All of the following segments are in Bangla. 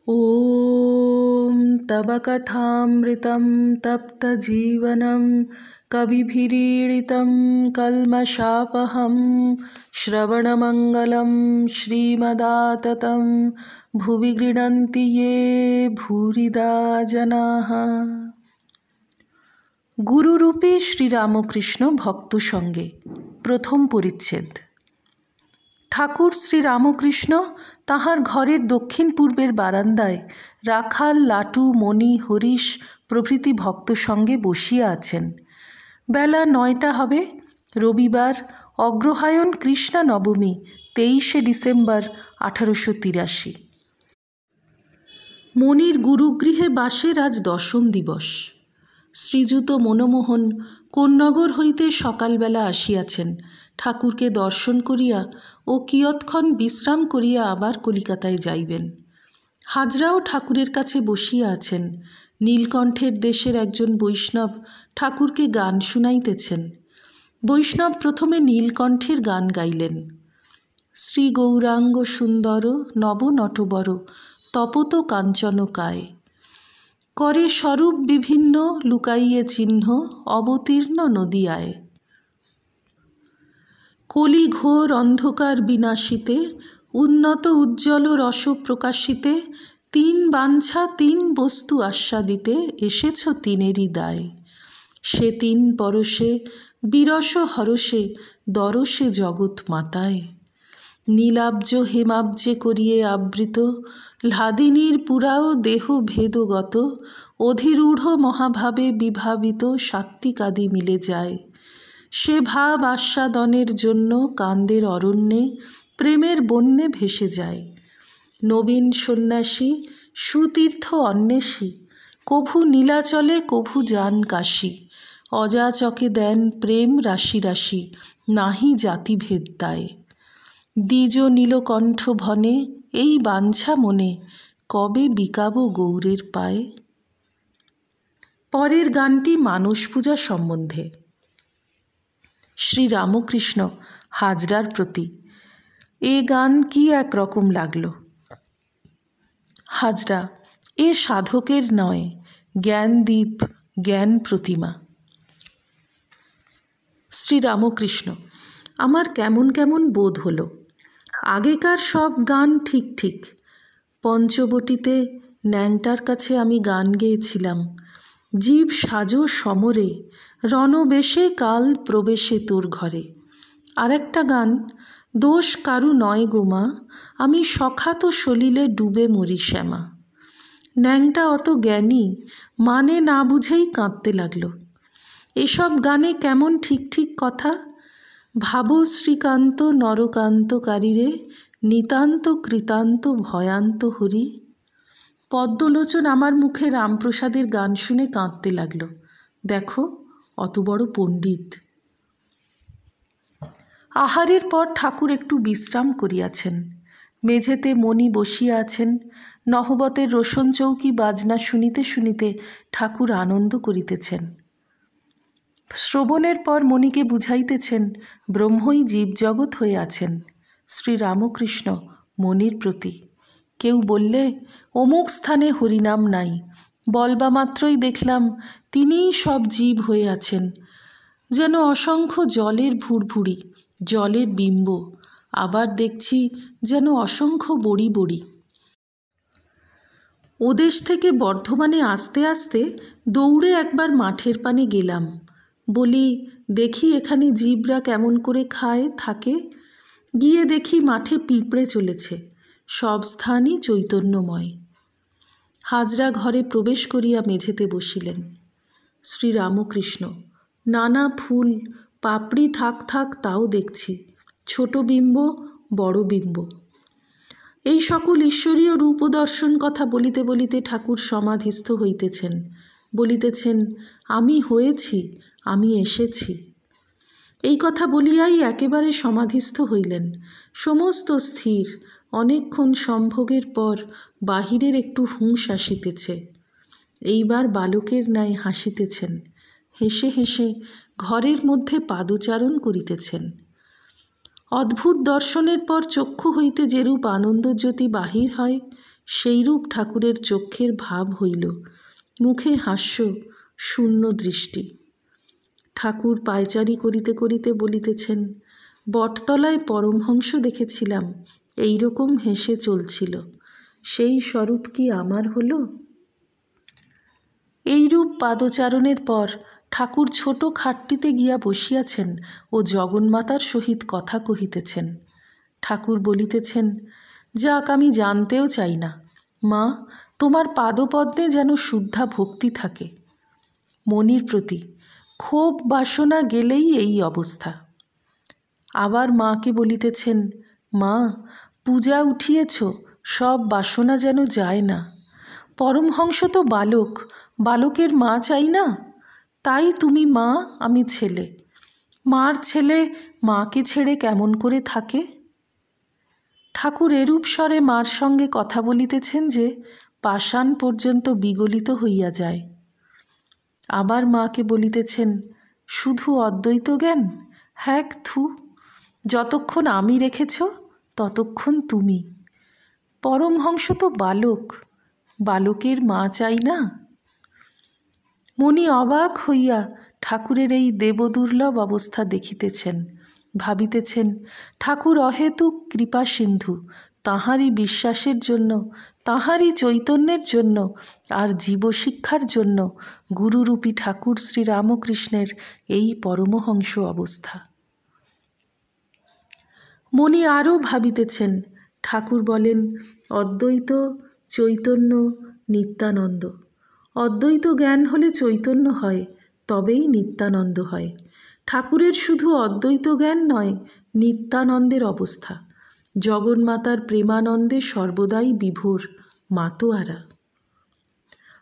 ॐ तव कथामृतं तप्तजीवनं कविभिरीडितं कल्मषापहं श्रवणमङ्गलं श्रीमदाततं भुवि गृह्णन्ति ये भूरिदा जनाः। गुरुरूपे श्रीरामकृष्ण भक्त संगे प्रथम परिच्छेद। ठाकुर श्रीरामकृष्ण ताहार घरेर दक्षिण पूर्वेर बारान्दाय राखाल लाटू मणि हरीश प्रभृति भक्त संगे बसिया आछेन। बेला 9टा हबे। रविवार अग्रहायण कृष्णा नवमी 23 डिसेम्बर 1883। मणिर गुरुगृहे बासेर आज दशम दिवस। श्रीजुत मनमोहन कोन्नगर हईते सकाल बेला आसियाछेन। ठाकुरके दर्शन करिया ओ कियत्क्षण विश्राम करिया आबार कलिकाताय जाइबेन। हाजराओ ठाकुरेर काछे बसिया आछेन। नीलकण्ठेर देशेर एकजन वैष्णव ठाकुरके गान शुनाइतेछेन। वैष्णव प्रथमे नीलकण्ठेर गान गाइलेन। श्री गौरांग सुंदर नवनटवर तपत कांचन काय करे स्वरूप विभिन्न लुकाइये चिह्न अवतीर्ण नदी आए। कलि घोर अंधकार विनाशिते उन्नत उज्ज्वल रस प्रकाशिते तीन बांछा तीन वस्तु आस्वादिते एसेछ तीनेरि दाय। से तीन परशे बिरस हरषे दरशे जगत माताय। नीलाब्ज हेमाब्जे करिए आवृत लादिनीर पुराओ देह भेदगत अधिरूढ़ महाभावे विभावित सात्विकादि मिले जाए। से भाव आस्वादनेर जन्य कांदेर अरण्ये प्रेमेर बन्ये भेसे जाए। नवीन सन्यासी सुतीर्थ अन्वेषी कभु नीलाचले कभु जान काशी। अजाचके देन प्रेम राशि राशि नाहि जातिभेद दाय। द्विज नीलकण्ठ भने এই বাঞ্ছা মনে কবে বিকাবো গৌরের পায়ে। পরের গানটি মানস পূজা সম্বন্ধে। শ্রীরামকৃষ্ণ হাজরার প্রতি। এ গান কি একরকম লাগলো। হাজরা, এ সাধকের নয়, জ্ঞানদীপ জ্ঞান প্রতিমা। শ্রীরামকৃষ্ণ, আমার কেমন কেমন বোধ হলো। আগেকার সব গান ঠিক ঠিক। পঞ্চবটিতে ন্যাংটার কাছে আমি গান গেয়েছিলাম। জীব সাজো সমরে রণবেশে কাল প্রবেশে তোর ঘরে। আর একটা গান, দোষ কারু নয় গোমা আমি সখাত সলিলে ডুবে মরি শ্যামা। ন্যাংটা অত জ্ঞানী, মানে না বুঝেই কাঁদতে লাগলো। এসব গানে কেমন ঠিক ঠিক কথা। ভাবো শ্রীকান্ত নরকান্তকারীরে নিতান্ত কৃতান্ত ভয়ান্ত হরি। পদ্মলোচন আমার মুখে রামপ্রসাদের গান শুনে কাঁদতে লাগলো। দেখো অত বড় পণ্ডিত। আহারের পর ঠাকুর একটু বিশ্রাম করিয়াছেন। মেঝেতে মণি বসিয়া আছেন। নহবতের রোশন চৌকি বাজনা শুনিতে শুনিতে ঠাকুর আনন্দ করিতেছেন। শ্রবণের পর মণিকে বুঝাইতেছেন ব্রহ্মই জীবজগৎ হয়ে আছেন। শ্রীরামকৃষ্ণ মণির প্রতি। কেউ বললে অমুক স্থানে হরিনাম নাই, বলবা মাত্রই দেখলাম তিনিই সব জীব হয়ে আছেন। যেন অসংখ্য জলের ভুরভুরি, জলের বিম্ব। আবার দেখছি যেন অসংখ্য বড়ি বড়ি। ওদেশ থেকে বর্ধমানে আসতে আসতে দৌড়ে একবার মাঠের পানে গেলাম। বলি দেখি এখানে জীবরা কেমন করে খায় থাকে। গিয়ে দেখি মাঠে পিঁপড়ে চলেছে। সব স্থানই চৈতন্যময়। হাজরা ঘরে প্রবেশ করিয়া মেঝেতে বসিলেন। শ্রীরামকৃষ্ণ, নানা ফুল পাপড়ি থাক থাক তাও দেখছি। ছোট বিম্ব বড় বিম্ব। এই সকল ঈশ্বরীয় রূপদর্শন কথা বলিতে বলিতে ঠাকুর সমাধিস্থ হইতেছেন। বলিতেছেন আমি হয়েছি, আমি এসেছি। এই কথা বলিয়াই একেবারে সমাধিস্থ হইলেন। সমস্ত স্থির। অনেকক্ষণ সম্ভোগের পর বাহিরের একটু হুঁশ আসিতেছে। এইবার বালকের ন্যায় হাসিতেছেন। হেসে হেসে ঘরের মধ্যে পাদচারণ করিতেছেন। অদ্ভুত দর্শনের পর চক্ষু হইতে যেরূপ আনন্দজ্যোতি বাহির হয় সেইরূপ ঠাকুরের চক্ষের ভাব হইল, মুখে হাস্য, শূন্য দৃষ্টি। ঠাকুর পায়চারি করিতে করিতে বলিতেছেন, বটতলায় পরমহংস দেখেছিলাম, এই রকম হেসে চলছিল, সেই স্বরূপ কি আমার হলো? এইরূপ পাদচারণের পর ঠাকুর ছোট খাটটিতে গিয়া বসিয়াছেন ও জগন্মাতার সহিত কথা কহিতেছেন। ঠাকুর বলিতেছেন, যাক, আমি জানতেও চাই না মা, তোমার পাদপদ্মে যেন শুদ্ধা ভক্তি থাকে। মনির প্রতি ক্ষোভ বাসনা গেলেই এই অবস্থা। আবার মাকে বলিতেছেন, মা, পূজা উঠিয়েছ, সব বাসনা যেন যায় না। পরমহংস তো বালক, বালকের মা চাই না? তাই তুমি মা, আমি ছেলে। মার ছেলে মাকে ছেড়ে কেমন করে থাকে? ঠাকুর এরূপ স্বরে মার সঙ্গে কথা বলিতেছেন যে পাষাণ পর্যন্ত বিগলিত হইয়া যায়। আবার মাকে বলিতেছেন, শুধু অদ্বৈত জ্ঞান? হ্যাক থু, যতক্ষণ আমি রেখেছ ততক্ষণ তুমি। পরমহংস তো বালক, বালকের মা চাই না? মনি অবাক হইয়া ঠাকুরের এই দেবদুর্লভ অবস্থা দেখিতেছেন, ভাবিতেছেন, ঠাকুর অহেতুক কৃপা সিন্ধু, তাঁহারই বিশ্বাসের জন্য, তাঁহারই চৈতন্যের জন্য আর জীবশিক্ষার জন্য গুরুরূপী ঠাকুর শ্রীরামকৃষ্ণের এই পরমহংস অবস্থা। মনি আরও ভাবিতেছেন, ঠাকুর বলেন অদ্বৈত, চৈতন্য, নিত্যানন্দ। অদ্বৈত জ্ঞান হলে চৈতন্য হয়, তবেই নিত্যানন্দ হয়। ঠাকুরের শুধু অদ্বৈত জ্ঞান নয়, নিত্যানন্দের অবস্থা। জগন্মাতার প্রেমানন্দে সর্বদাই বিভোর, মাতোয়ারা।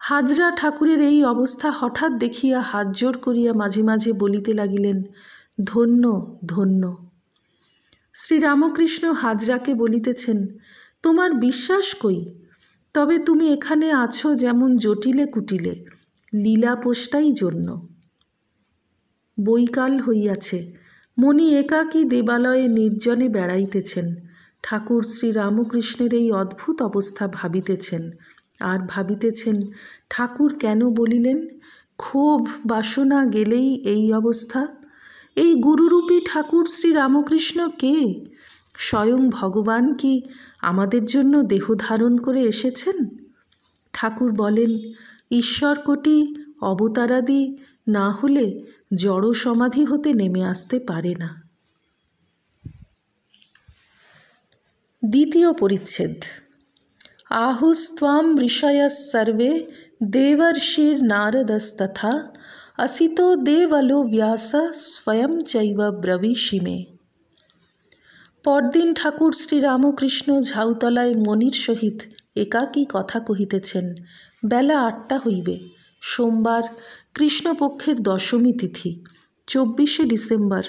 হাজরা ঠাকুরের এই অবস্থা হঠাৎ দেখিয়া হাত জোড় করিয়া মাঝে মাঝে বলিতে লাগিলেন, ধন্য ধন্য। শ্রীরামকৃষ্ণ হাজরাকে বলিতেছেন, তোমার বিশ্বাস কই? তবে তুমি এখানে আছো যেমন জটিলে কুটিলে, লীলা পোষ্টাই জন্য। বৈকাল হইয়াছে, মনি একাকী দেবালয়ে নির্জনে বেড়াইতেছেন। ঠাকুর শ্রীরামকৃষ্ণের এই অদ্ভুত অবস্থা ভাবিতেছেন, আর ভাবিতেছেন ঠাকুর কেন বলিলেন ক্ষোভ বাসনা গেলেই এই অবস্থা। এই গুরুরূপী ঠাকুর শ্রীরামকৃষ্ণ কে? স্বয়ং ভগবান কি আমাদের জন্য দেহ ধারণ করে এসেছেন? ঠাকুর বলেন, ঈশ্বরকোটি অবতারাদি না হলে জড় সমাধি হতে নেমে আসতে পারে না। দ্বিতীয় পরিচ্ছেদ। আহুস্ত্বাম ঋষয়ঃ সর্বে দেবর্ষির্নারদস্তথা অসিতো দেবলো ব্যাসঃ স্বয়ং চৈব ব্রবীষি মে। পরদিন ঠাকুর শ্রীরামকৃষ্ণ ঝাউতলায় মনির সহিত একাকী কথা কহিতেছেন। বেলা 8টা হইবে। সোমবার, কৃষ্ণপক্ষের দশমী তিথি, 24শে ডিসেম্বর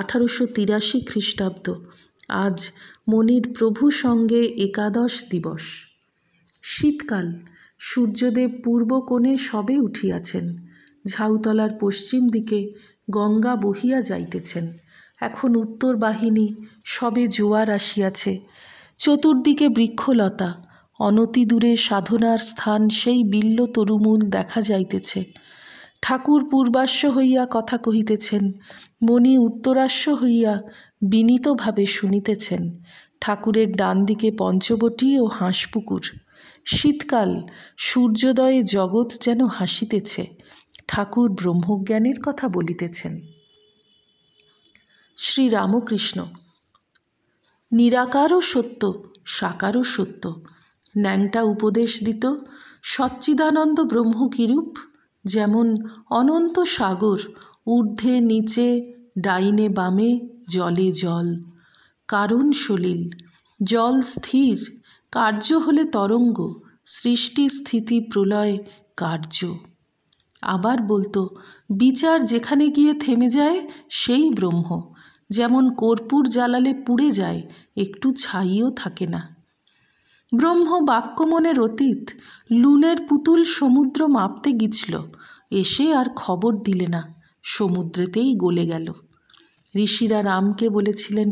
1883 খ্রিস্টাব্দ। আজ মনির প্রভু সঙ্গে একাদশ দিবস। শীতকাল, সূর্যদেব পূর্ব কোণে সবে উঠিয়াছেন। ঝাউতলার পশ্চিম দিকে গঙ্গা বহিয়া যাইতেছেন। এখন উত্তর বাহিনী সবে জোয়ার আসিয়াছে। চতুর্দিকে বৃক্ষলতা, অনতি দূরে সাধনার স্থান সেই বিল্ল তরুমূল দেখা যাইতেছে। ঠাকুর পূর্বাশ্ব হইয়া কথা কহিতেছেন, মনি উত্তরাশ্ব হইয়া বিনীতভাবে শুনিতেছেন। ঠাকুরের ডান দিকে পঞ্চবটী ও হাঁসপুকুর। শীতকাল, সূর্যোদয়ে জগৎ যেন হাসিতেছে। ঠাকুর ব্রহ্মজ্ঞানের কথা বলিতেছেন। শ্রীরামকৃষ্ণ, নিরাকারও সত্য, সাকারও সত্য। ন্যাংটা উপদেশ দিত, সচ্চিদানন্দ ব্রহ্ম কিরূপ? যেমন অনন্ত সাগর, ঊর্ধ্বে নিচে, ডাইনে বামে, জলে জল। কারণ সলিল, জল স্থির, কার্য হলে তরঙ্গ, সৃষ্টি স্থিতি প্রলয় কার্য। আবার বলতো, বিচার যেখানে গিয়ে থেমে যায় সেই ব্রহ্ম। যেমন কর্পূর জ্বালালে পুড়ে যায়, একটু ছাইও থাকে না। ব্রহ্ম বাক্য মনের অতীত। লুনের পুতুল সমুদ্র মাপতে গিছল, এসে আর খবর দিলে না, সমুদ্রেতেই গলে গেল। ঋষিরা রামকে বলেছিলেন,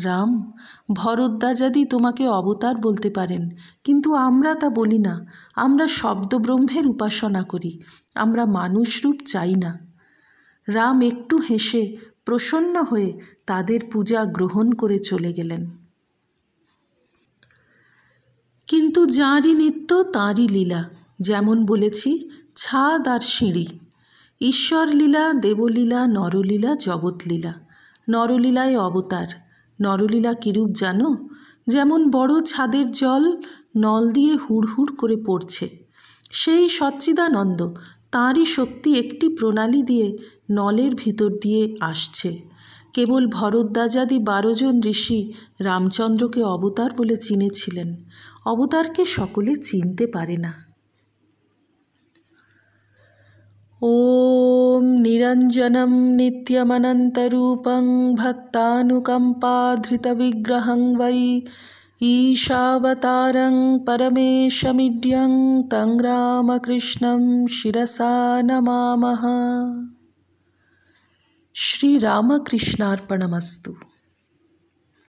রাম, ভরদ্বাজাদি তোমাকে অবতার বলতে পারেন, কিন্তু আমরা তা বলি না। আমরা শব্দব্রহ্মের উপাসনা করি, আমরা মানুষ রূপ চাই না। রাম একটু হেসে প্রসন্ন হয়ে তাদের পূজা গ্রহণ করে চলে গেলেন। কিন্তু যাঁরই নিত্য তাঁরই লীলা। যেমন বলেছি, ছাদ আর সিঁড়ি। ঈশ্বর লীলা, দেবলীলা, নরলীলা, জগৎলীলা। নরলীলায় অবতার। নরলীলা কিরূপ জানো? যেমন বড় ছাদের জল নল দিয়ে হুড় হুড় করে পড়ছে, সেই সচ্চিদানন্দ তাঁরই শক্তি একটি প্রণালী দিয়ে নলের ভিতর দিয়ে আসছে। কেবল ভরদ্বাজাদি 12 জন ঋষি রামচন্দ্রকে অবতার বলে চিনেছিলেন। অবতারকে সকলে চিনতে পারে না। ওম নিরঞ্জনম নিত্যমনন্তরূপং ভক্তানুকম্পাধৃতবিগ্রহং বৈ ঈশাবতারং পরমেশমিড্যং তং রামকৃষ্ণং শিরসা নমামঃ। শ্রীরামকৃষ্ণার্পণমস্তু।